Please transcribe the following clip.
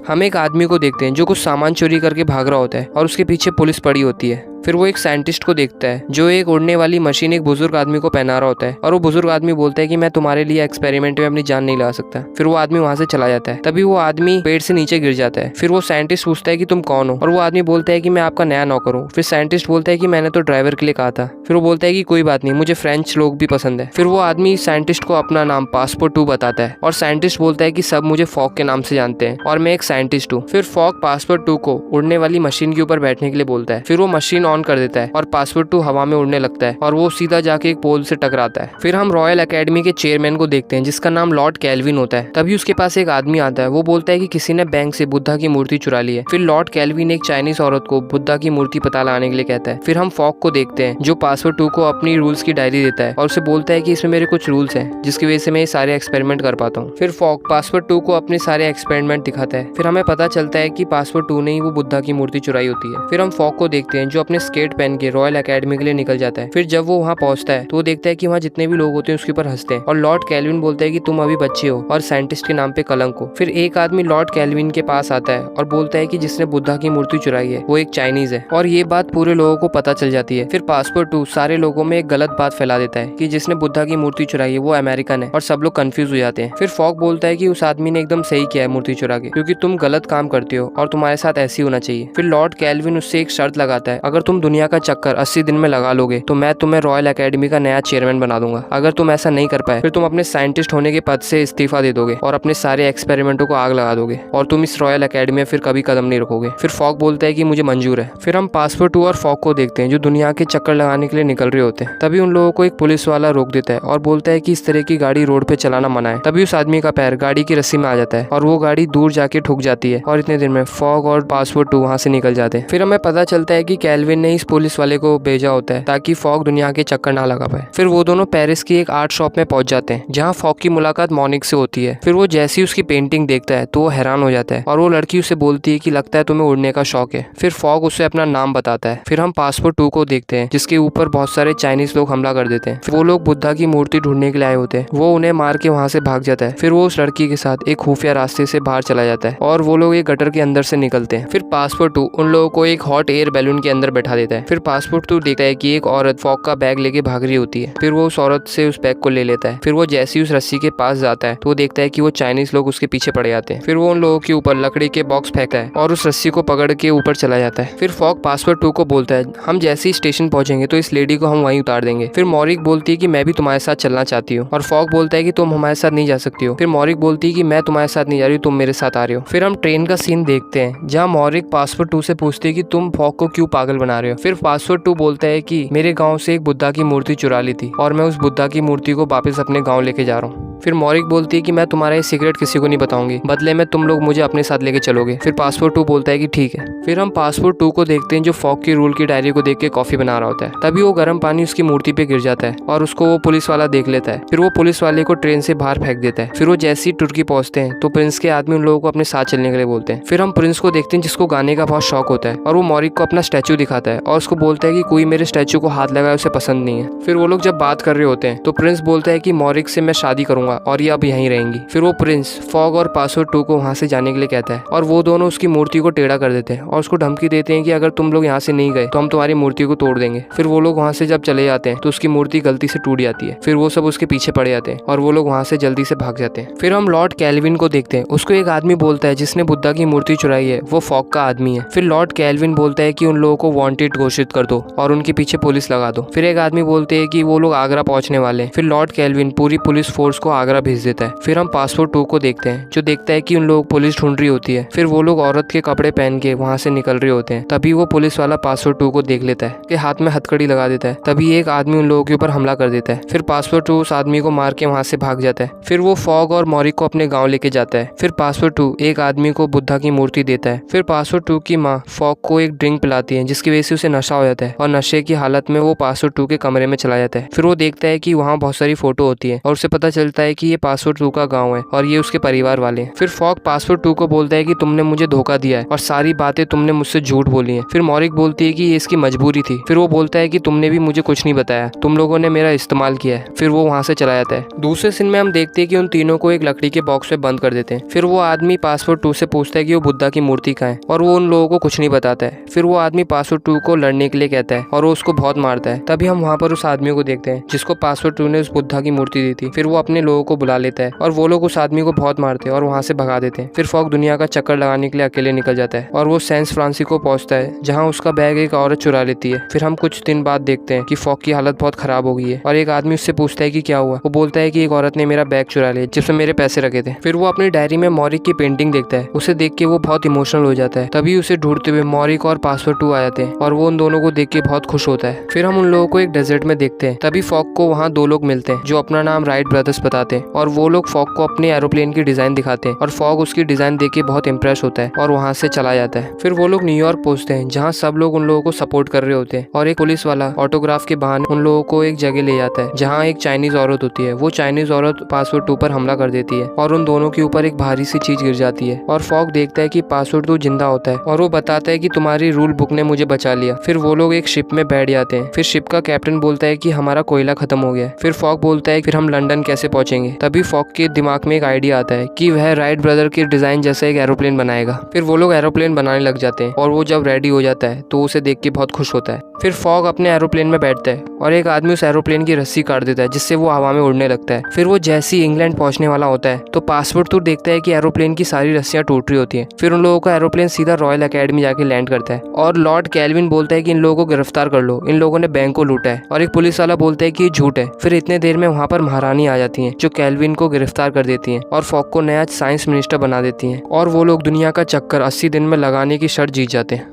हम एक आदमी को देखते हैं जो कुछ सामान चोरी करके भाग रहा होता है और उसके पीछे पुलिस पड़ी होती है। फिर वो एक साइंटिस्ट को देखता है जो एक उड़ने वाली मशीन एक बुजुर्ग आदमी को पहना रहा होता है और वो बुजुर्ग आदमी बोलता है कि मैं तुम्हारे लिए एक्सपेरिमेंट में अपनी जान नहीं लगा सकता। फिर वो आदमी वहां से चला जाता है। तभी वो आदमी पेड़ से नीचे गिर जाता है। फिर वो साइंटिस्ट पूछता है कि तुम कौन हो, और वो आदमी बोलता है कि मैं आपका नया नौकर हूँ। फिर साइंटिस्ट बोलता है कि मैंने तो ड्राइवर के लिए कहा था। फिर वो बोलता है कि कोई बात नहीं, मुझे फ्रेंच लोग भी पसंद है। फिर वो आदमी साइंटिस्ट को अपना नाम पासपोर्ट 2 बताता है और साइंटिस्ट बोलता है कि सब मुझे फॉग के नाम से जानते हैं और मैं एक साइंटिस्ट हूँ। फिर फॉग पासपोर्ट 2 को उड़ने वाली मशीन के ऊपर बैठने के लिए बोलता है। फिर वो मशीन ऑन कर देता है और पासपोर्ट 2 हवा में उड़ने लगता है और वो सीधा जाके एक पोल से टकराता है। फिर हम रॉयल एकेडमी के चेयरमैन को देखते हैं जिसका नाम लॉर्ड कैल्विन होता है। तभी उसके पास एक आदमी आता है। वो बोलता है कि किसी ने बैंक से बुद्धा की मूर्ति चुरा ली है। फिर लॉर्ड कैल्विन एक चाइनीज औरत को बुद्धा की मूर्ति पता लगाने के लिए कहता है। फिर हम फॉग को देखते हैं जो पासपोर्ट 2 को अपनी रूल्स की डायरी देता है और उसे बोलता है कि इसमें मेरे कुछ रूल्स हैं जिसकी वजह से मैं ये सारे एक्सपेरिमेंट कर पाता हूँ। फिर फॉग पासपोर्ट 2 को अपने सारे एक्सपेरिमेंट दिखाता है। फिर हमें पता चलता है कि पासपोर्ट 2 ने ही वो बुद्धा की मूर्ति चुराई होती है। फिर हम फॉग को देखते हैं जो अपने स्केट पहन के रॉयल एकेडमी के लिए निकल जाता है। फिर जब वो वहाँ पहुंचता है तो वो देखता है कि वहाँ जितने भी लोग होते हैं उसके ऊपर हंसते हैं और लॉर्ड कैल्विन बोलता है कि तुम अभी बच्चे हो और साइंटिस्ट के नाम पे कलंक हो। फिर एक आदमी लॉर्ड कैल्विन के पास आता है और बोलता है कि जिसने बुद्धा की मूर्ति चुराई है वो एक चाइनीज है, और ये बात पूरे लोगों को पता चल जाती है। फिर पासपोर्ट 2 सारे लोगों में एक गलत बात फैला देता है कि जिसने बुद्धा की मूर्ति चुराई है वो अमेरिकन है और सब लोग कंफ्यूज हो जाते हैं। फिर फॉग बोलता है कि उस आदमी ने एकदम सही किया है मूर्ति चुरा के, क्योंकि तुम गलत काम करते हो और तुम्हारे साथ ऐसे ही होना चाहिए। फिर लॉर्ड कैल्विन उससे एक शर्त लगाता है, अगर तुम दुनिया का चक्कर 80 दिन में लगा लोगे तो मैं तुम्हें रॉयल एकेडमी का नया चेयरमैन बना दूंगा। अगर तुम ऐसा नहीं कर पाए फिर तुम अपने साइंटिस्ट होने के पद से इस्तीफा दे दोगे और अपने सारे एक्सपेरिमेंटों को आग लगा दोगे और तुम इस रॉयल एकेडमी में फिर कभी कदम नहीं रखोगे। फिर फॉग बोलता है कि मुझे मंजूर है। फिर हम पासपोर्ट 2 और फॉग को देखते हैं जो दुनिया के चक्कर लगाने के लिए निकल रहे होते हैं। तभी उन लोगों को एक पुलिस वाला रोक देता है और बोलता है कि इस तरह की गाड़ी रोड पे चलाना मना है। तभी उस आदमी का पैर गाड़ी की रस्सी में आ जाता है और वो गाड़ी दूर जाके ठुक जाती है और इतने देर में फॉग और पासपोर्ट 2 वहाँ से निकल जाते हैं। फिर हमें पता चलता है कि कैल्विन ने इस पुलिस वाले को भेजा होता है ताकि फॉग दुनिया के चक्कर ना लगा पाए। फिर वो दोनों पेरिस की एक आर्ट शॉप में पहुंच जाते हैं जहाँ फॉग की मुलाकात मॉनिक से होती है। फिर वो जैसी उसकी पेंटिंग देखता है तो वो हैरान हो जाता है और वो लड़की उसे बोलती है कि लगता है तुम्हें उड़ने का शौक है। फिर फॉग उसे अपना नाम बताता है। फिर हम पासपोर्ट 2 को देखते हैं जिसके ऊपर बहुत सारे चाइनीज लोग हमला कर देते हैं। फिर वो लोग बुद्धा की मूर्ति ढूंढने के लिए आए होते हैं। वो उन्हें मार के वहाँ से भाग जाता है। फिर वो उस लड़की के साथ एक खुफिया रास्ते से बाहर चला जाता है और वो लोग एक गटर के अंदर से निकलते हैं। फिर पासपोर्ट 2 उन लोगों को एक हॉट एयर बैलून के अंदर बैठा देता है। फिर पासपोर्ट 2 देखता है कि एक औरत फॉग का बैग लेके भाग रही होती है। फिर वो उस औरत से उस बैग को ले लेता है। फिर वो जैसे ही उस रस्सी के पास जाता है तो वो देखता है कि वो चाइनीज लोग उसके पीछे पड़ जाते हैं। फिर वो उन लोगों के ऊपर लकड़ी के बॉक्स फेंकता है और उस रस्सी को पकड़ के ऊपर चला जाता है। फिर फॉग पासपोर्ट 2 को बोलता है हम जैसे ही स्टेशन पहुंचेंगे तो इस लेडी को हम वहीं उतार देंगे। फिर मॉरिक बोलती है कि मैं भी तुम्हारे साथ चलना चाहती हूँ और फॉग बोलता है कि तुम हमारे साथ नहीं जा सकती हो। फिर मॉरिक बोलती है कि मैं तुम्हारे साथ नहीं जा रही हूँ, तुम मेरे साथ आ रही हो। फिर हम ट्रेन का सीन देखते हैं जहाँ मॉरिक पासपोर्ट 2 से पूछती है कि तुम फॉग को क्यों पागल बना रहे हो। फिर पासपोर्ट 2 बोलता है कि मेरे गाँव से एक बुद्धा की मूर्ति चुरा ली थी और मैं उस बुद्धा की मूर्ति को वापस अपने गाँव लेके जा रहा हूँ। फिर मॉरिक बोलती है कि मैं तुम्हारा ये सीक्रेट किसी को नहीं बताऊंगी, बदले में तुम लोग मुझे अपने साथ लेके चलोगे। फिर पासपोर्ट 2 बोलता है कि ठीक है। फिर हम पासपोर्ट 2 को देखते हैं जो फॉग की रूल की डायरी को देख के कॉफी बना रहा होता है। तभी वो गर्म पानी उसकी मूर्ति पे गिर जाता है और उसको वो पुलिस वाला देख लेता है। फिर वो पुलिस वाले को ट्रेन से बाहर फेंक देता है। फिर वो जैसे ही तुर्की पहुंचते हैं तो प्रिंस के आदमी उन लोगों को अपने साथ चलने के लिए बोलते हैं। फिर हम प्रिंस को देखते हैं जिसको गाने का बहुत शौक होता है और वो मॉरिक को अपना स्टैचू दिखाता है और उसको बोलता है कि कोई मेरे स्टैचू को हाथ लगाए उसे पसंद नहीं है। फिर वो लोग जब बात कर रहे होते हैं तो प्रिंस बोलता है कि मॉरिक से मैं शादी करूंगा और ये अब यहीं रहेंगी। फिर वो प्रिंस फॉग और पासपोर्ट 2 को वहाँ से जाने के लिए कहता है और वो दोनों उसकी मूर्ति को टेढ़ा कर देते हैं और उसको धमकी देते हैं कि अगर तुम लोग यहाँ से नहीं गए तो हम तुम्हारी मूर्ति को तोड़ देंगे। फिर वो लोग वहाँ से जब चले जाते हैं तो उसकी मूर्ति गलती से टूट जाती है। फिर वो सब उसके पीछे पड़ जाते हैं और वो लोग वहाँ से जल्दी से भाग जाते हैं। फिर हम लॉर्ड कैल्विन को देखते हैं। उसको एक आदमी बोलता है जिसने बुद्धा की मूर्ति चुराई है वो फॉग का आदमी है। फिर लॉर्ड कैल्विन बोलता है कि उन लोगों को वांटेड घोषित कर दो और उनके पीछे पुलिस लगा दो। फिर एक आदमी बोलते हैं कि वो लोग आगरा पहुंचने वाले हैं। फिर लॉर्ड कैल्विन पूरी पुलिस फोर्स को आगरा भेज देता है। फिर हम पासपोर्ट 2 को देखते हैं जो देखता है कि उन लोग पुलिस ढूंढ रही होती है। फिर वो लोग औरत के कपड़े पहन के वहाँ से निकल रहे होते हैं। तभी वो पुलिस वाला पासपोर्ट 2 को देख लेता है कि हाथ में हथकड़ी लगा देता है। तभी एक आदमी उन लोगों के ऊपर हमला कर देता है। फिर पासपोर्ट 2 उस आदमी को मार के वहाँ से भाग जाता है। फिर वो फॉग और मॉरिक को अपने गाँव लेके जाता है। फिर पासपोर्ट 2 एक आदमी को बुद्धा की मूर्ति देता है। फिर पासपोर्ट 2 की माँ फॉग को एक ड्रिंक पिलाती है जिसकी वजह से उसे नशा हो जाता है और नशे की हालत में वो पासपोर्ट 2 के कमरे में चला जाता है। फिर वो देखता है कि वहाँ बहुत सारी फोटो होती है और उसे पता चलता है कि ये पासवर्ड 2 का गाँव है और ये उसके परिवार वाले हैं। फिर फॉग पासवर्ड 2 को बोलता है कि तुमने मुझे धोखा दिया है और सारी बातें तुमने मुझसे झूठ बोली हैं। फिर मॉरिक बोलती है कि ये इसकी मजबूरी थी। फिर वो बोलता है कि तुमने भी मुझे कुछ नहीं बताया, तुम लोगों ने मेरा इस्तेमाल किया है। फिर वो वहाँ से चला जाता है। दूसरे सीन में हम देखते हैं कि उन तीनों को एक लकड़ी के बॉक्स में बंद कर देते हैं। फिर वो आदमी पासवर्ड 2 से पूछता है कि वो बुद्धा की मूर्ति कहाँ है और वो उन लोगों को कुछ नहीं बताता है। फिर वो आदमी पासवर्ड 2 को लड़ने के लिए कहता है और वो उसको बहुत मारता है। तभी हम वहाँ पर उस आदमी को देखते हैं जिसको पासवर्ड 2 ने उस बुद्धा की मूर्ति दी थी। फिर वो अपने लोगों को बुला लेता है और वो लोग उस आदमी को बहुत मारते हैं और वहाँ से भगा देते हैं। फिर फॉग दुनिया का चक्कर लगाने के लिए अकेले निकल जाता है और वो सैन फ्रांसिस्को पहुंचता है जहाँ उसका बैग एक औरत चुरा लेती है। फिर हम कुछ दिन बाद देखते हैं कि फॉग की हालत बहुत खराब हो गई है और एक आदमी उससे पूछता है कि क्या हुआ। वो बोलता है कि एक औरत ने मेरा बैग चुरा लिया जिसमें मेरे पैसे रखे थे। फिर वो अपनी डायरी में मॉरिक की पेंटिंग देखता है। उसे देख के वो बहुत इमोशनल हो जाता है। तभी उसे ढूंढते हुए मॉरिक और पासवर्ड 2 आ जाते हैं और वो उन दोनों को देख के बहुत खुश होता है। फिर हम उन लोगों को एक डेजर्ट में देखते हैं। तभी फॉग को वहाँ 2 लोग मिलते हैं जो अपना नाम राइट ब्रदर्स बताते हैं और वो लोग फॉग को अपने एरोप्लेन की डिजाइन दिखाते हैं और फॉग उसकी डिजाइन देख के बहुत इंप्रेस होता है और वहाँ से चला जाता है। फिर वो लोग न्यूयॉर्क पहुंचते हैं जहाँ सब लोग उन लोगों को सपोर्ट कर रहे होते हैं और एक पुलिस वाला ऑटोग्राफ के बहाने उन लोगों को एक जगह ले जाता है जहाँ एक चाइनीज औरत होती है। वो चाइनीज औरत पासवर्ड 2 पर हमला कर देती है और उन दोनों के ऊपर एक भारी सी चीज गिर जाती है और फॉग देखता है कि पासवर्ड 2 जिंदा होता है और वो बताता है कि तुम्हारी रूल बुक ने मुझे बचा लिया। फिर वो लोग एक शिप में बैठ जाते हैं। फिर शिप का कैप्टन बोलता है कि हमारा कोयला खत्म हो गया है। फिर फॉग बोलता है फिर हम लंदन कैसे पहुंचेंगे। तभी फॉग के दिमाग में एक आइडिया आता है कि वह राइट ब्रदर के डिजाइन जैसा एक एरोप्लेन बनाएगा। फिर वो लोग एरोप्लेन बनाने लग जाते हैं और वो जब रेडी हो जाता है तो उसे देख के बहुत खुश होता है। फिर फॉग अपने एरोप्लेन में बैठता है और एक आदमी उस एरोप्लेन की रस्सी काट देता है जिससे वो हवा में उड़ने लगता है। फिर वो जैसे ही इंग्लैंड पहुंचने वाला होता है तो पासवर्ड 2 देखता है कि एरोप्लेन की सारी रस्सियां टूट रही होती हैं। फिर उन लोगों का एरोप्लेन सीधा रॉयल अकेडमी जाके लैंड करता है और लॉर्ड कैल्विन बोलता है कि इन लोगों को गिरफ्तार कर लो, इन लोगों ने बैंक को लूटा है। और एक पुलिस वाला बोलता है कि ये झूठ है। फिर इतने देर में वहाँ पर महारानी आ जाती हैं जो कैल्विन को गिरफ्तार कर देती हैं और फॉग को नया साइंस मिनिस्टर बना देती हैं और वो लोग दुनिया का चक्कर 80 दिन में लगाने की शर्त जीत जाते हैं।